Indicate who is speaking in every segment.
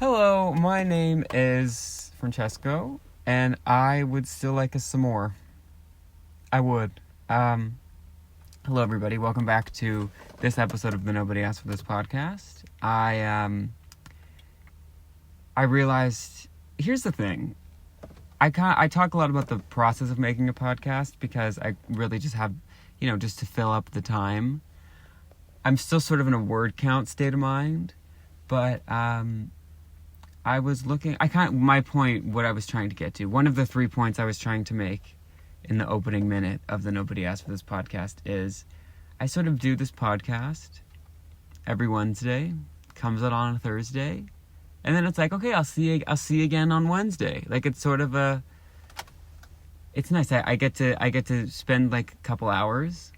Speaker 1: Hello, my name is Francesco, and I would still like us some more. I would. Hello everybody, welcome back to this episode of the Nobody Asked for This podcast. I realized, here's the thing. I talk a lot about the process of making a podcast because I really just have, just to fill up the time. I'm still sort of in a word count state of mind, but I was looking, my point, what I was trying to get to, one of the 3 points I was trying to make in the opening minute of the Nobody Asked for This podcast is I sort of do this podcast every Wednesday, comes out on a Thursday, and then it's like, okay, I'll see you again on Wednesday. Like, it's sort of it's nice. I get to spend like a couple hours,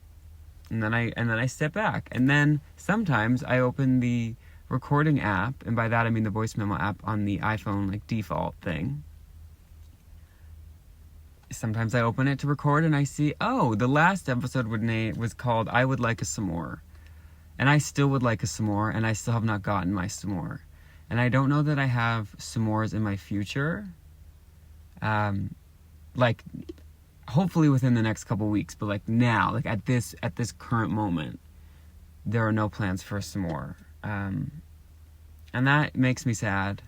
Speaker 1: and then I step back, and then sometimes I open the recording app, and by that I mean the voice memo app on the iPhone, like default thing. Sometimes I open it to record and I see, the last episode was called I Would Like a Some More. And I still would like a some more, and I still have not gotten my some more. And I don't know that I have s'mores in my future. Hopefully within the next couple weeks, but like now, like at this current moment, there are no plans for a some more. And that makes me sad.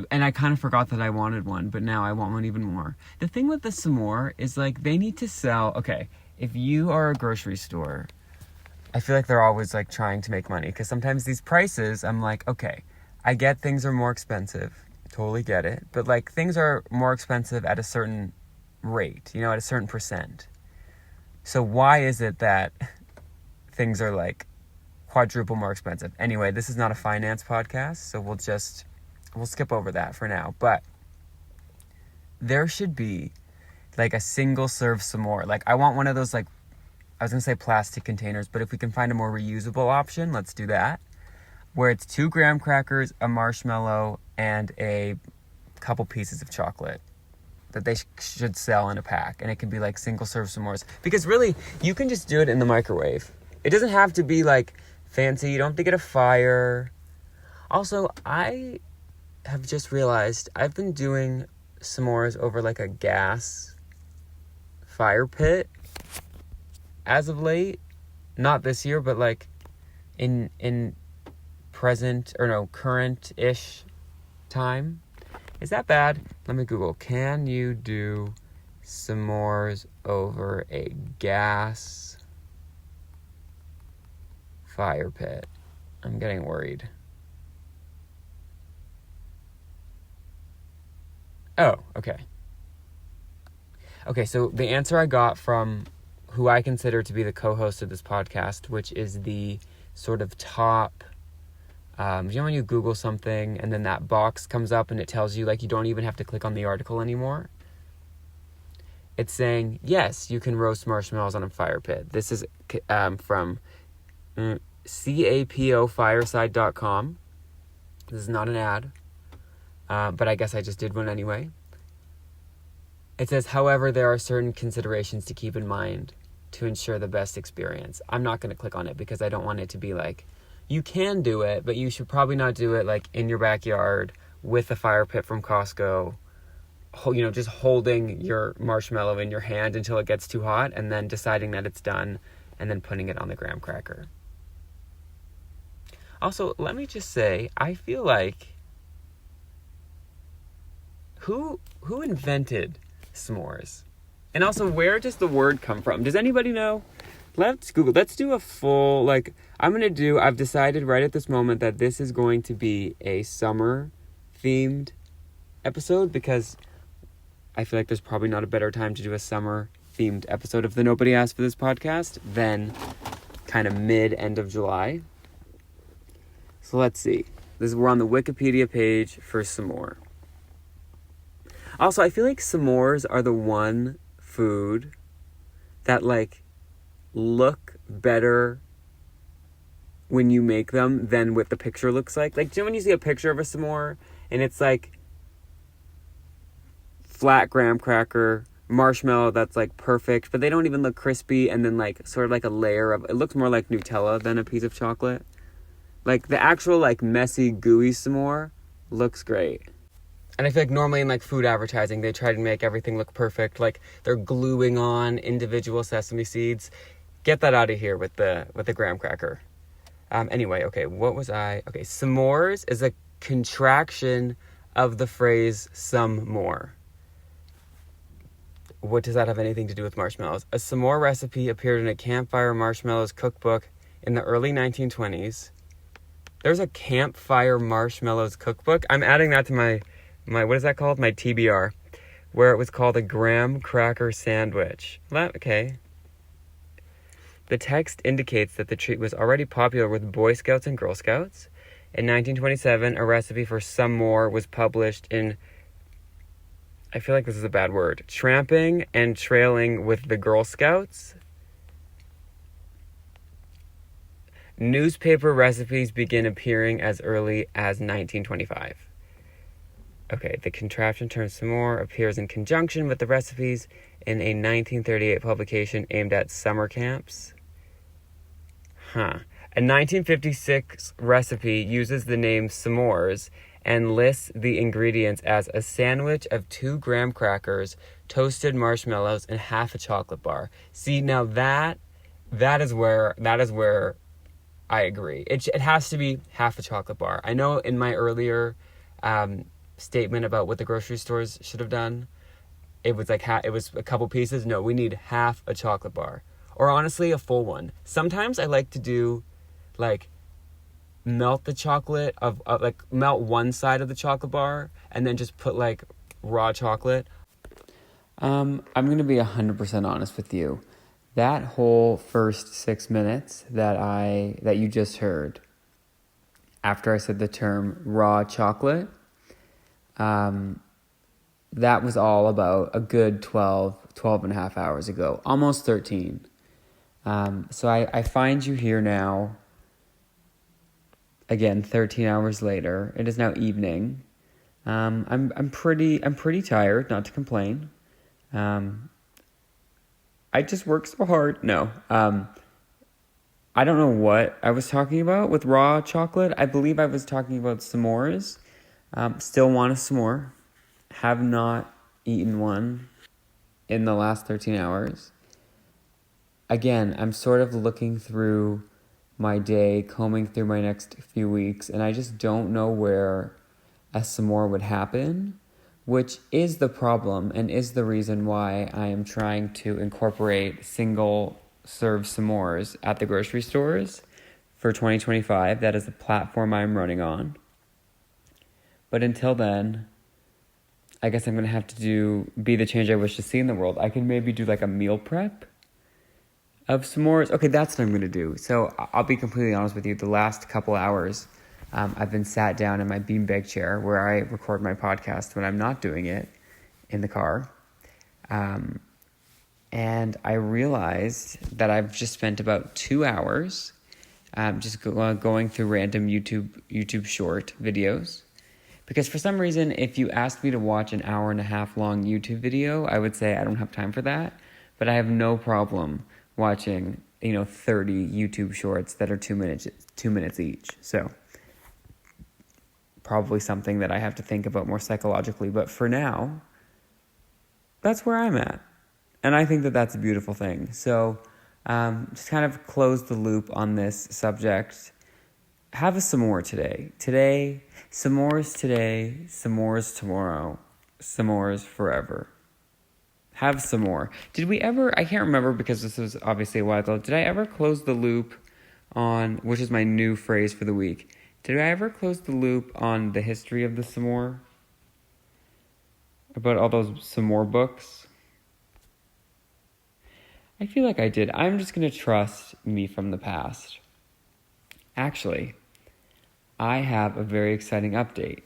Speaker 1: And I kind of forgot that I wanted one, but now I want one even more. The thing with the some more is, like, they need to sell... Okay, if you are a grocery store, I feel like they're always, like, trying to make money. Because sometimes these prices, I'm like, okay, I get things are more expensive. Totally get it. But, like, things are more expensive at a certain rate, at a certain percent. So why is it that things are, like, quadruple more expensive? Anyway, this is not a finance podcast, so we'll skip over that for now. But there should be like a single serve some more. Like, I want one of those, like, I was gonna say plastic containers, but if we can find a more reusable option, let's do that, where it's 2 graham crackers, a marshmallow, and a couple pieces of chocolate that they should sell in a pack. And it can be like single serve s'mores, because really you can just do it in the microwave. It doesn't have to be like fancy. You don't have to get a fire. Also, I have just realized I've been doing s'mores over like a gas fire pit as of late. Not this year, but like in current-ish time. Is that bad? Let me Google. Can you do s'mores over a gas fire pit? I'm getting worried. Oh, okay. Okay, so the answer I got from who I consider to be the co-host of this podcast, which is the sort of top, when you Google something and then that box comes up and it tells you, like, you don't even have to click on the article anymore. It's saying, yes, you can roast marshmallows on a fire pit. This is from capofireside.com. This is not an ad. But I guess I just did one anyway. It says, however, there are certain considerations to keep in mind to ensure the best experience. I'm not going to click on it because I don't want it to be like, you can do it, but you should probably not do it like in your backyard with a fire pit from Costco, just holding your marshmallow in your hand until it gets too hot and then deciding that it's done and then putting it on the graham cracker. Also, let me just say, I feel like Who invented s'mores? And also, where does the word come from? Does anybody know? Let's Google. Let's do a full, I've decided right at this moment that this is going to be a summer-themed episode, because I feel like there's probably not a better time to do a summer-themed episode of the Nobody Asked for This podcast than kind of mid-end of July. So let's see. We're on the Wikipedia page for some more. Also, I feel like s'mores are the one food that, like, look better when you make them than what the picture looks like. Like, do you know when you see a picture of a s'more and it's, like, flat graham cracker, marshmallow that's, like, perfect, but they don't even look crispy, and then, like, sort of like a layer of... It looks more like Nutella than a piece of chocolate. Like, the actual, like, messy, gooey s'more Looks great. And I feel like normally in like food advertising, they try to make everything look perfect. Like they're gluing on individual sesame seeds. Get that out of here with the graham cracker. Anyway, okay, what was I? Okay, s'mores is a contraction of the phrase some more. What does that have anything to do with marshmallows? A s'more recipe appeared in a campfire marshmallows cookbook in the early 1920s. There's a campfire marshmallows cookbook. I'm adding that to my what is that called? My TBR, where it was called a graham cracker sandwich. Okay. The text indicates that the treat was already popular with Boy Scouts and Girl Scouts. In 1927, a recipe for some more was published in, I feel like this is a bad word, Tramping and Trailing with the Girl Scouts. Newspaper recipes begin appearing as early as 1925. Okay, the contraption term s'more appears in conjunction with the recipes in a 1938 publication aimed at summer camps. A 1956 recipe uses the name s'mores and lists the ingredients as a sandwich of 2 graham crackers, toasted marshmallows, and half a chocolate bar. See, now that is where I agree. It has to be half a chocolate bar. I know in my earlier statement about what the grocery stores should have done, it was like it was a couple pieces. No, we need half a chocolate bar, or honestly a full one. Sometimes I like to do like melt the chocolate like melt one side of the chocolate bar and then just put like raw chocolate. I'm gonna be 100% honest with you. That whole first 6 minutes that you just heard after I said the term raw chocolate, that was all about a good 12 and a half hours ago, almost 13. So I find you here now, again, 13 hours later. It is now evening. I'm pretty tired, not to complain. I just work so hard. No. I don't know what I was talking about with raw chocolate. I believe I was talking about s'mores. Still want a s'more. Have not eaten one in the last 13 hours. Again, I'm sort of looking through my day, combing through my next few weeks, and I just don't know where a s'more would happen, which is the problem and is the reason why I am trying to incorporate single-serve s'mores at the grocery stores for 2025. That is the platform I'm running on. But until then, I guess I'm going to have to be the change I wish to see in the world. I can maybe do like a meal prep of s'mores. Okay, that's what I'm going to do. So I'll be completely honest with you. The last couple hours, I've been sat down in my beanbag chair where I record my podcast when I'm not doing it in the car. And I realized that I've just spent about 2 hours just going through random YouTube short videos. Because for some reason, if you asked me to watch an 1.5 hour long YouTube video, I would say I don't have time for that. But I have no problem watching, 30 YouTube shorts that are 2 minutes each. So probably something that I have to think about more psychologically. But for now, that's where I'm at. And I think that that's a beautiful thing. So just kind of close the loop on this subject. Have a s'more today. Today, s'mores today, s'mores tomorrow, s'mores forever. Have some more. Did we ever, I can't remember because this was obviously a while ago, did I ever close the loop on, which is my new phrase for the week, did I ever close the loop on the history of the s'more? About all those s'more books? I feel like I did. I'm just going to trust me from the past. Actually, I have a very exciting update.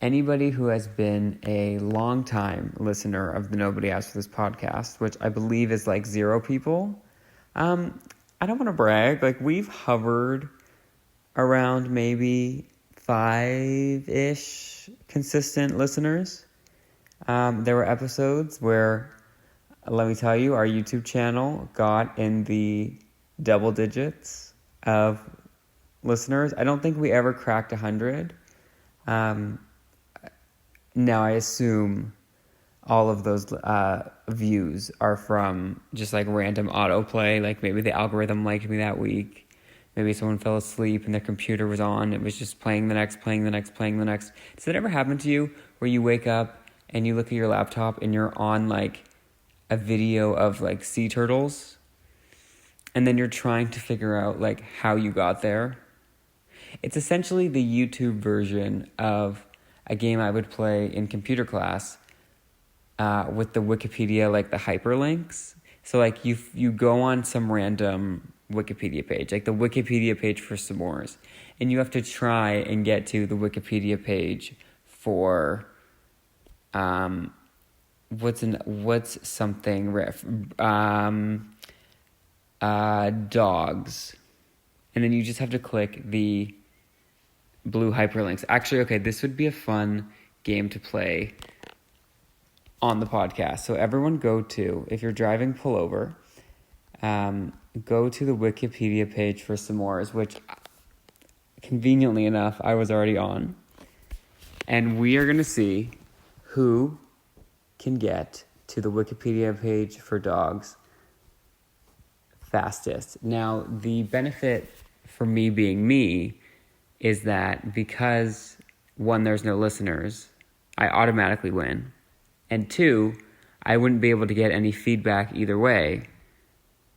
Speaker 1: Anybody who has been a long-time listener of the Nobody Asked for This podcast, which I believe is like 0 people, I don't want to brag. Like, we've hovered around maybe 5-ish consistent listeners. There were episodes where, let me tell you, our YouTube channel got in the double digits of listeners. I don't think we ever cracked 100. Now, I assume all of those views are from just like random autoplay. Like maybe the algorithm liked me that week. Maybe someone fell asleep and their computer was on. It was just playing the next, playing the next, playing the next. Does that ever happen to you where you wake up and you look at your laptop and you're on like a video of like sea turtles? And then you're trying to figure out like how you got there? It's essentially the YouTube version of a game I would play in computer class with the Wikipedia, like the hyperlinks. So like you go on some random Wikipedia page, like the Wikipedia page for s'mores, and you have to try and get to the Wikipedia page for dogs, and then you just have to click the blue hyperlinks. Actually, okay, this would be a fun game to play on the podcast. So everyone if you're driving, pull over, go to the Wikipedia page for s'mores, which conveniently enough, I was already on. And we are going to see who can get to the Wikipedia page for dogs fastest. Now, the benefit for me being me is that because, one, there's no listeners, I automatically win. And two, I wouldn't be able to get any feedback either way.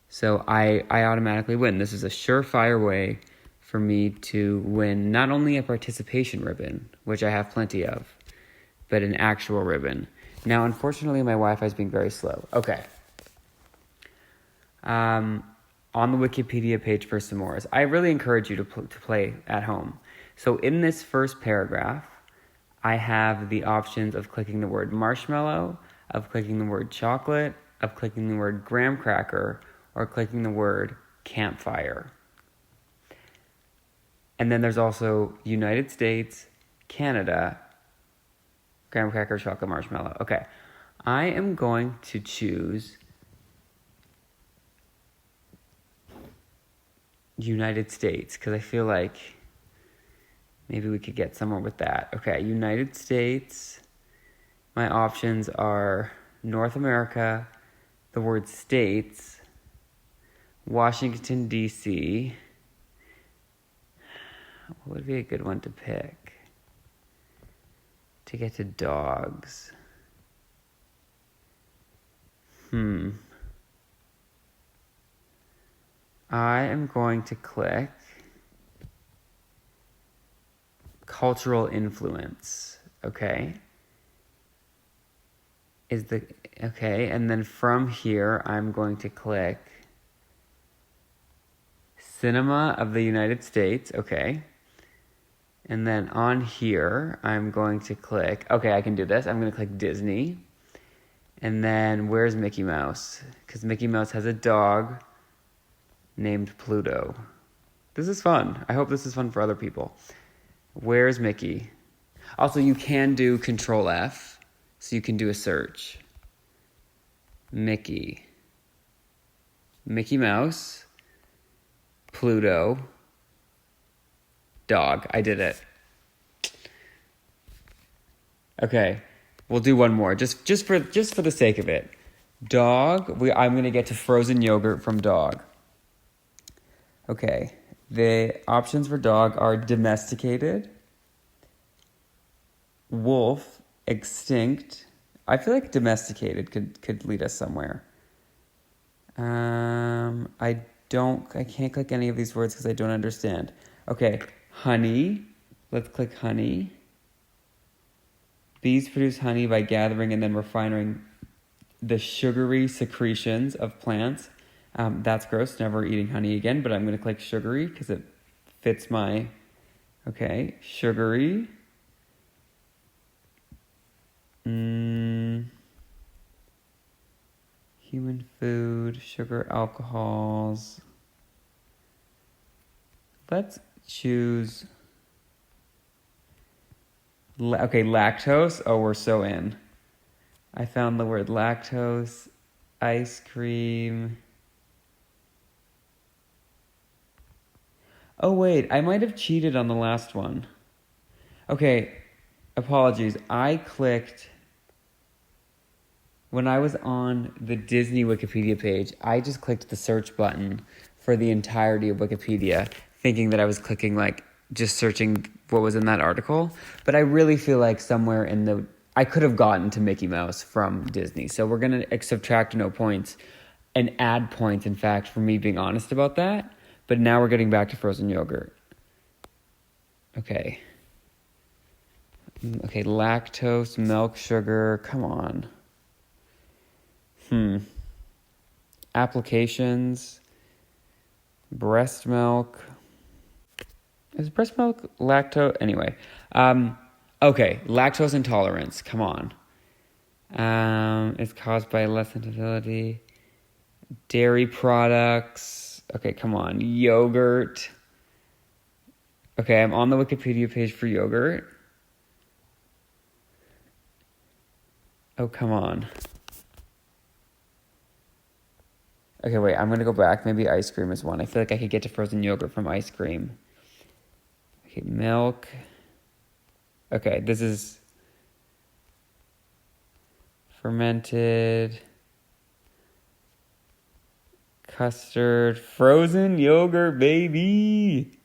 Speaker 1: So I automatically win. This is a surefire way for me to win not only a participation ribbon, which I have plenty of, but an actual ribbon. Now, unfortunately, my Wi-Fi is being very slow. Okay. On the Wikipedia page for s'mores, I really encourage you to play at home. So in this first paragraph, I have the options of clicking the word marshmallow, of clicking the word chocolate, of clicking the word graham cracker, or clicking the word campfire. And then there's also United States, Canada, graham cracker, chocolate, marshmallow. Okay, I am going to choose United States because I feel like maybe we could get somewhere with that. Okay, United States. My options are North America, the word states, Washington, D.C. What would be a good one to pick to get to dogs? I am going to click cultural influence, okay? And then from here, I'm going to click cinema of the United States, okay? And then on here, I'm going to click, okay, I can do this. I'm going to click Disney. And then where's Mickey Mouse? Because Mickey Mouse has a dog named Pluto. This is fun. I hope this is fun for other people. Where's Mickey? Also, you can do Control F, so you can do a search. Mickey Mouse, Pluto, dog. I did it. Okay, we'll do one more, just for the sake of it. Dog. I'm gonna get to frozen yogurt from dog. Okay, the options for dog are domesticated, wolf, extinct. I feel like domesticated could lead us somewhere. I can't click any of these words because I don't understand. Okay, honey. Let's click honey. Bees produce honey by gathering and then refining the sugary secretions of plants. That's gross, never eating honey again, but I'm going to click sugary because it fits my... Okay, sugary. Human food, sugar, alcohols. Let's choose... Okay, lactose. Oh, we're so in. I found the word lactose, ice cream... Oh, wait, I might have cheated on the last one. Okay, apologies. When I was on the Disney Wikipedia page, I just clicked the search button for the entirety of Wikipedia, thinking that I was clicking, like, just searching what was in that article. But I really feel like somewhere I could have gotten to Mickey Mouse from Disney. So we're going to subtract no points and add points, in fact, for me being honest about that. But now we're getting back to frozen yogurt. Okay. Okay, lactose, milk, sugar, come on. Applications, breast milk. Is breast milk lactose? Anyway. Okay, lactose intolerance, come on. It's caused by less sensitivity. Dairy products. Okay, come on. Yogurt. Okay, I'm on the Wikipedia page for yogurt. Oh, come on. Okay, wait, I'm going to go back. Maybe ice cream is one. I feel like I could get to frozen yogurt from ice cream. Okay, milk. Okay, this is fermented custard, frozen yogurt, baby.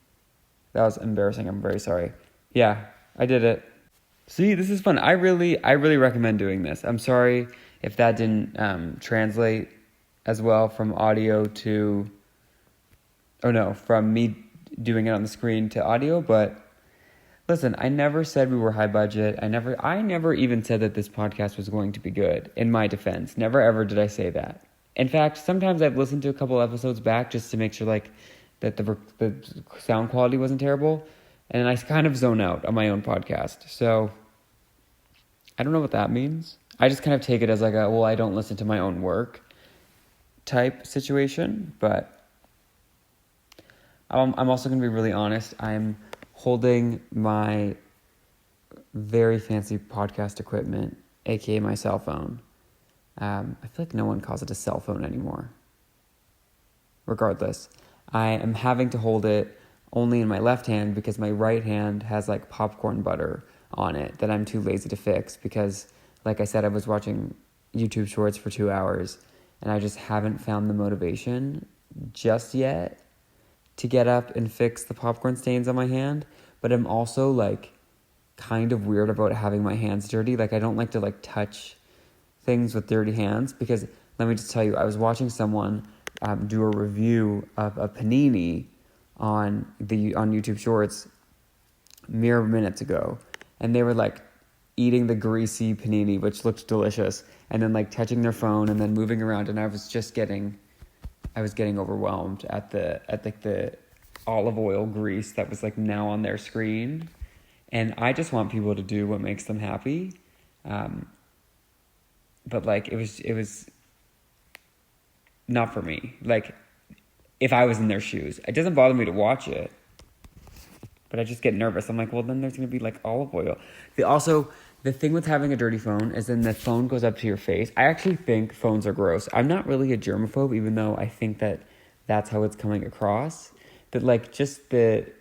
Speaker 1: That was embarrassing. I'm very sorry. Yeah, I did it. See, this is fun. I really recommend doing this. I'm sorry if that didn't translate as well from audio to, from me doing it on the screen to audio. But listen, I never said we were high budget. I never even said that this podcast was going to be good. In my defense, never ever did I say that. In fact, sometimes I've listened to a couple episodes back just to make sure that the sound quality wasn't terrible, and I kind of zone out on my own podcast. So I don't know what that means. I just kind of take it as I don't listen to my own work type situation. But I'm also going to be really honest. I'm holding my very fancy podcast equipment, aka my cell phone. I feel like no one calls it a cell phone anymore. Regardless, I am having to hold it only in my left hand because my right hand has like popcorn butter on it that I'm too lazy to fix because, like I said, I was watching YouTube shorts for 2 hours and I just haven't found the motivation just yet to get up and fix the popcorn stains on my hand. But I'm also like kind of weird about having my hands dirty. Like I don't like to like touch things with dirty hands because let me just tell you, I was watching someone do a review of a panini on YouTube Shorts mere minutes ago, and they were like eating the greasy panini, which looked delicious, and then like touching their phone and then moving around, and I was getting overwhelmed at the olive oil grease that was like now on their screen, and I just want people to do what makes them happy, but like it was not for me. Like if I was in their shoes, it doesn't bother me to watch it, but I just get nervous. I'm like, well, then there's going to be like olive oil. The thing with having a dirty phone is then the phone goes up to your face. I actually think phones are gross. I'm not really a germaphobe, even though I think that that's how it's coming across. But like the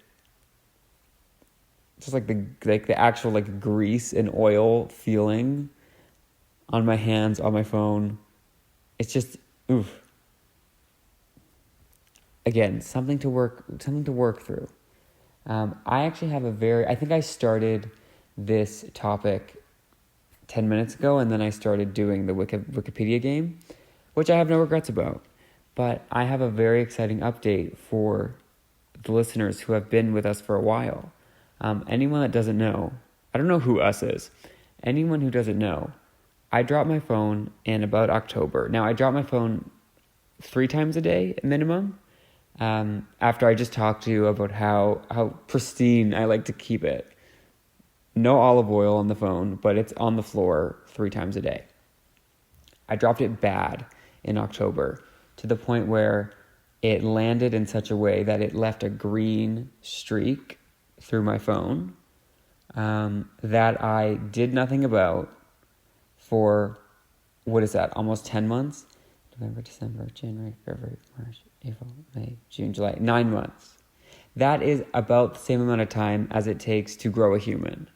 Speaker 1: actual like grease and oil feeling on my hands, on my phone, it's just oof. Again, something to work through. I actually have I think I started this topic 10 minutes ago, and then I started doing the Wikipedia game, which I have no regrets about. But I have a very exciting update for the listeners who have been with us for a while. Anyone that doesn't know, I don't know who us is. Anyone who doesn't know, I dropped my phone in about October. Now, I drop my phone 3 times a day minimum. After I just talked to you about how pristine I like to keep it. No olive oil on the phone, but it's on the floor 3 times a day. I dropped it bad in October to the point where it landed in such a way that it left a green streak through my phone that I did nothing about for, almost 10 months? November, December, January, February, March, April, May, June, July, 9 months. That is about the same amount of time as it takes to grow a human.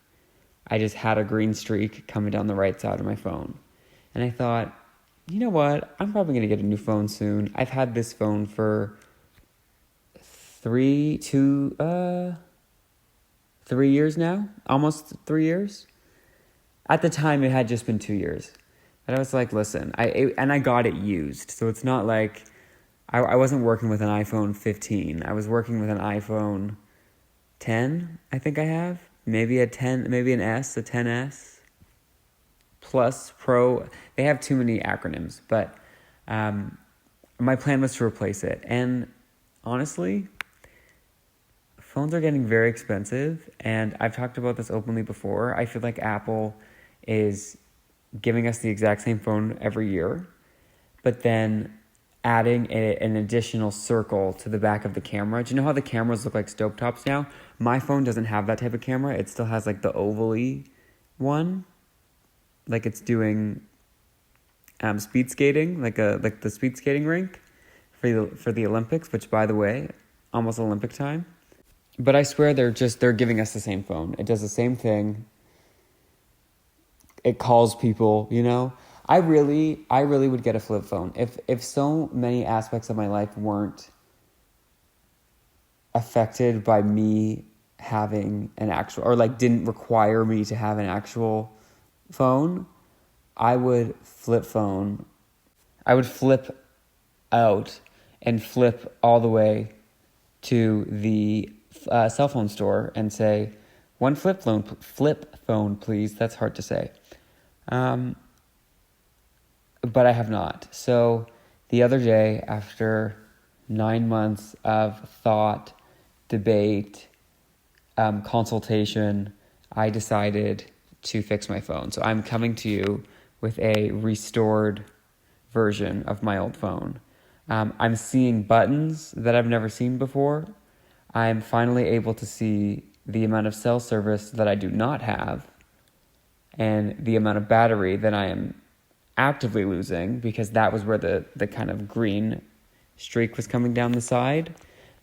Speaker 1: I just had a green streak coming down the right side of my phone. And I thought, you know what? I'm probably going to get a new phone soon. I've had this phone for 3 years now. Almost 3 years. At the time, it had just been 2 years. But I was like, listen, I got it used. So it's not like I wasn't working with an iPhone 15. I was working with an iPhone 10, I think I have. Maybe a 10, maybe an S, a 10S. Plus Pro. They have too many acronyms. But my plan was to replace it. And honestly, phones are getting very expensive. And I've talked about this openly before. I feel like Apple is giving us the exact same phone every year, but then adding an additional circle to the back of the camera. Do you know how the cameras look like stovetops now? My phone doesn't have that type of camera. It still has like the oval-y one, like it's doing speed skating, like the speed skating rink for the Olympics, which, by the way, almost Olympic time. But I swear they're giving us the same phone. It does the same thing. It calls people, you know. I really would get a flip phone. If so many aspects of my life weren't affected by me having an actual, or like didn't require me to have an actual phone, I would flip phone. I would flip out and flip all the way to the cell phone store and say, one flip phone, please. That's hard to say. But I have not. So the other day, after 9 months of thought, debate, consultation, I decided to fix my phone. So I'm coming to you with a restored version of my old phone. I'm seeing buttons that I've never seen before. I'm finally able to see the amount of cell service that I do not have and the amount of battery that I am actively losing, because that was where the kind of green streak was coming down the side.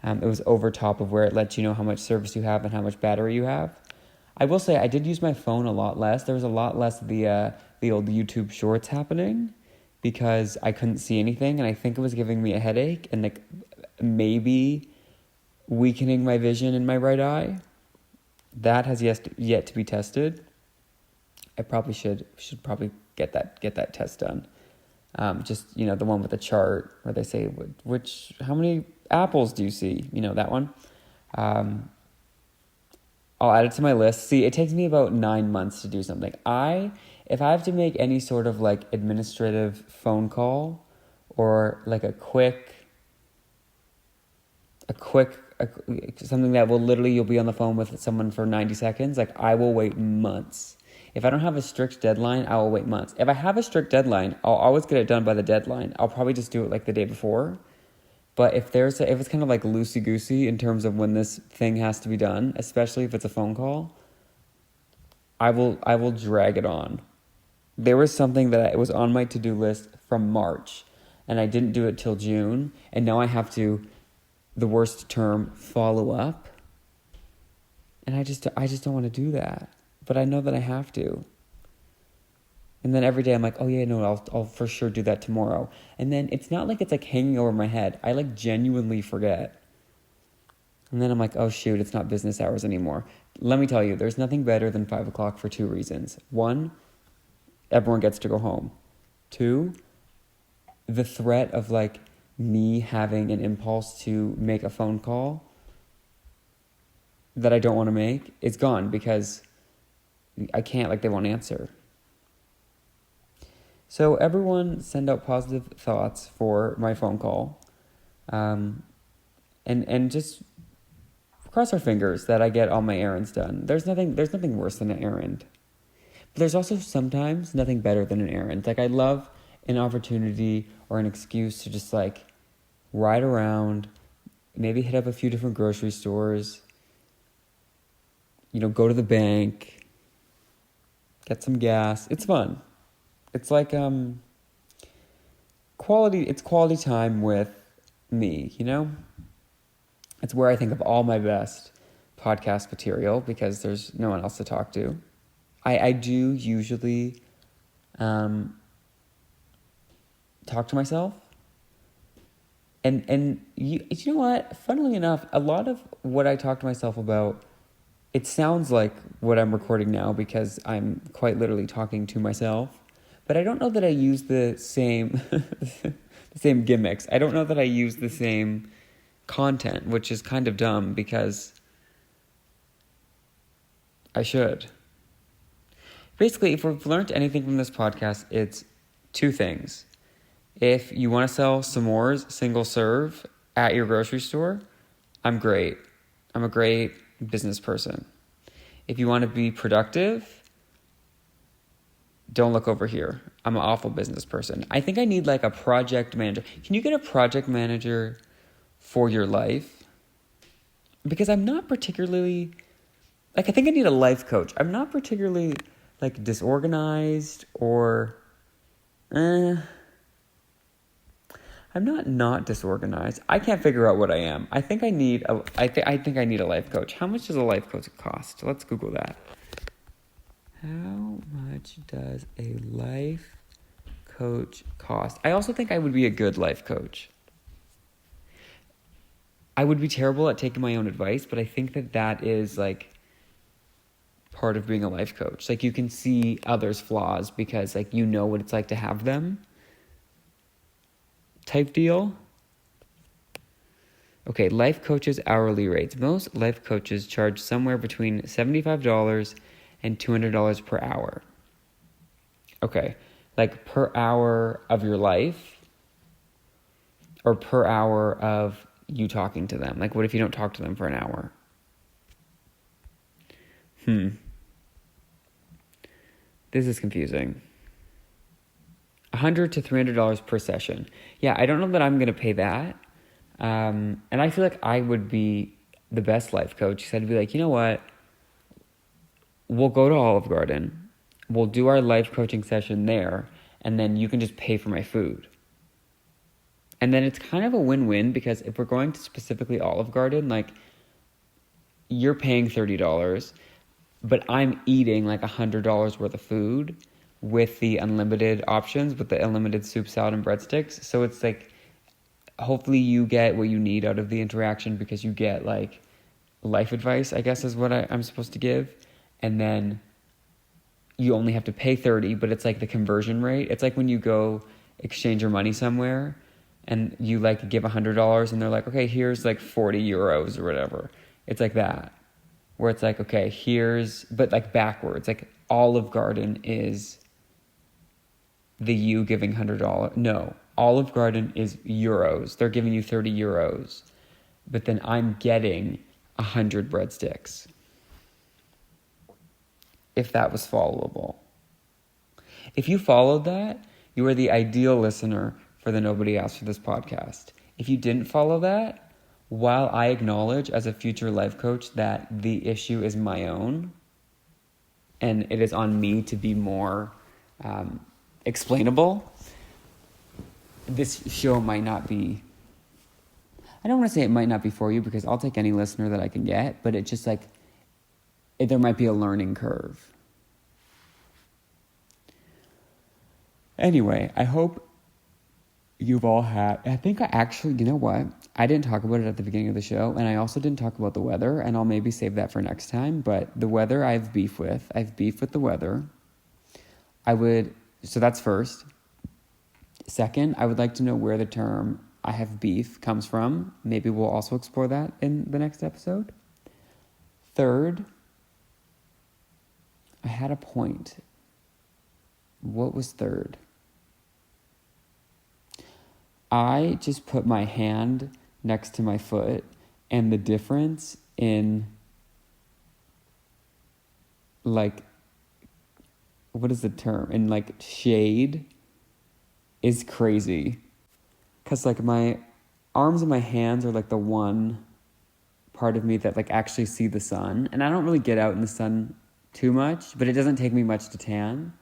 Speaker 1: It was over top of where it lets you know how much service you have and how much battery you have. I will say I did use my phone a lot less. There was a lot less of the old YouTube shorts happening because I couldn't see anything, and I think it was giving me a headache and like maybe weakening my vision in my right eye. That has yet to be tested. I probably should probably get that test done. Just, you know, the one with the chart where they say how many apples do you see? You know, that one. I'll add it to my list. See, it takes me about 9 months to do something. If I have to make any sort of like administrative phone call or like a quick something that will literally, you'll be on the phone with someone for 90 seconds, like I will wait months. If I don't have a strict deadline, I will wait months. If I have a strict deadline, I'll always get it done by the deadline. I'll probably just do it like the day before. But if it's kind of like loosey-goosey in terms of when this thing has to be done, especially if it's a phone call, I will drag it on. There was something that was on my to-do list from March, and I didn't do it till June, and now I have to, the worst term, follow up. And I just don't want to do that. But I know that I have to. And then every day I'm like, oh yeah, no, I'll for sure do that tomorrow. And then it's not like it's like hanging over my head. I like genuinely forget. And then I'm like, oh shoot, it's not business hours anymore. Let me tell you, there's nothing better than 5 o'clock for 2 reasons. 1, everyone gets to go home. 2, the threat of like me having an impulse to make a phone call that I don't want to make is gone because I can't, like, they won't answer. So everyone send out positive thoughts for my phone call. And just cross our fingers that I get all my errands done. There's nothing worse than an errand. But there's also sometimes nothing better than an errand. Like, I love an opportunity or an excuse to just like ride around, maybe hit up a few different grocery stores, you know, go to the bank, get some gas. It's fun. It's like quality time with me, you know? It's where I think of all my best podcast material because there's no one else to talk to. I do usually talk to myself. And you know what? Funnily enough, a lot of what I talk to myself about, it sounds like what I'm recording now because I'm quite literally talking to myself. But I don't know that I use the same the same gimmicks. I don't know that I use the same content, which is kind of dumb because I should. Basically, if we've learned anything from this podcast, it's two things. If you want to sell s'mores single serve at your grocery store, I'm great. I'm a great business person. If you want to be productive, don't look over here. I'm an awful business person. I think I need like a project manager. Can you get a project manager for your life? Because I'm not particularly, I think I need a life coach. I'm not particularly disorganized or, I'm not disorganized. I can't figure out what I am. I think I need a life coach. How much does a life coach cost? Let's Google that. How much does a life coach cost? I also think I would be a good life coach. I would be terrible at taking my own advice, but I think that is part of being a life coach. You can see others' flaws because you know what it's like to have them. Type deal. Okay, life coaches hourly rates. Most life coaches charge somewhere between $75 and $200 per hour. Okay, per hour of your life or per hour of you talking to them. What if you don't talk to them for an hour? This is confusing. $100 to $300 per session. Yeah, I don't know that I'm going to pay that. And I feel like I would be the best life coach. So I'd be like, you know what? We'll go to Olive Garden. We'll do our life coaching session there. And then you can just pay for my food. And then it's kind of a win-win because if we're going to specifically Olive Garden, you're paying $30, but I'm eating $100 worth of food with the unlimited options, with the unlimited soup, salad, and breadsticks. So it's hopefully you get what you need out of the interaction because you get life advice, I guess is what I'm supposed to give. And then you only have to pay $30, but it's the conversion rate. It's when you go exchange your money somewhere and you give $100 and they're okay, here's 40 euros or whatever. It's that. Where it's okay, here's, but backwards. Olive Garden is the you giving $100. No, Olive Garden is euros. They're giving you 30 euros. But then I'm getting 100 breadsticks. If that was followable. If you followed that, you are the ideal listener for the Nobody Asked for This podcast. If you didn't follow that, while I acknowledge as a future life coach that the issue is my own, and it is on me to be more explainable, this show might not be, I don't want to say it might not be for you because I'll take any listener that I can get, but it's just there might be a learning curve. Anyway, I hope you've all had, I think you know what? I didn't talk about it at the beginning of the show, and I also didn't talk about the weather, and I'll maybe save that for next time, but the weather I have beef with. I have beef with the weather. So that's first. Second, I would like to know where the term I have beef comes from. Maybe we'll also explore that in the next episode. Third, I had a point. What was third? I just put my hand next to my foot, and the difference in what is the term? In shade is crazy. Cause my arms and my hands are the one part of me that actually see the sun. And I don't really get out in the sun too much, but it doesn't take me much to tan.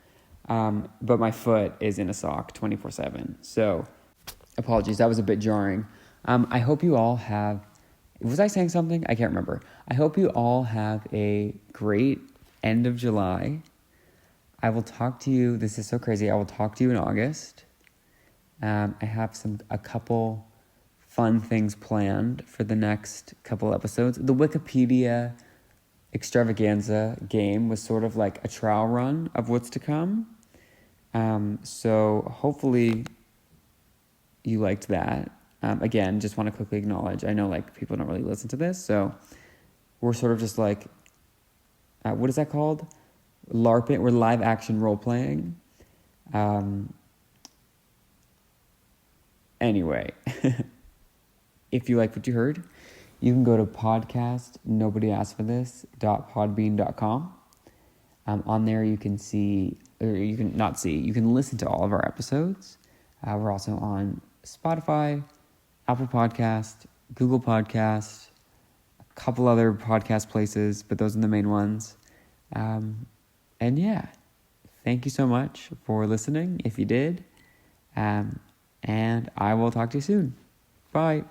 Speaker 1: But my foot is in a sock 24/7. So apologies, that was a bit jarring. I hope you all have, was I saying something? I can't remember. I hope you all have a great end of July. I will talk to you. This is so crazy. I will talk to you in August. I have a couple fun things planned for the next couple episodes. The Wikipedia extravaganza game was sort of like a trial run of what's to come. So hopefully you liked that. Again, just want to quickly acknowledge, I know like people don't really listen to this, so we're sort of just like, what is that called? LARPing. We're live action role playing. Anyway, if you like what you heard, you can go to podcastnobodyaskforthis.podbean.com. On there you can see, or you can not see, you can listen to all of our episodes. We're also on Spotify, Apple Podcast, Google Podcast, a couple other podcast places, but those are the main ones. And yeah, thank you so much for listening, if you did. And I will talk to you soon. Bye.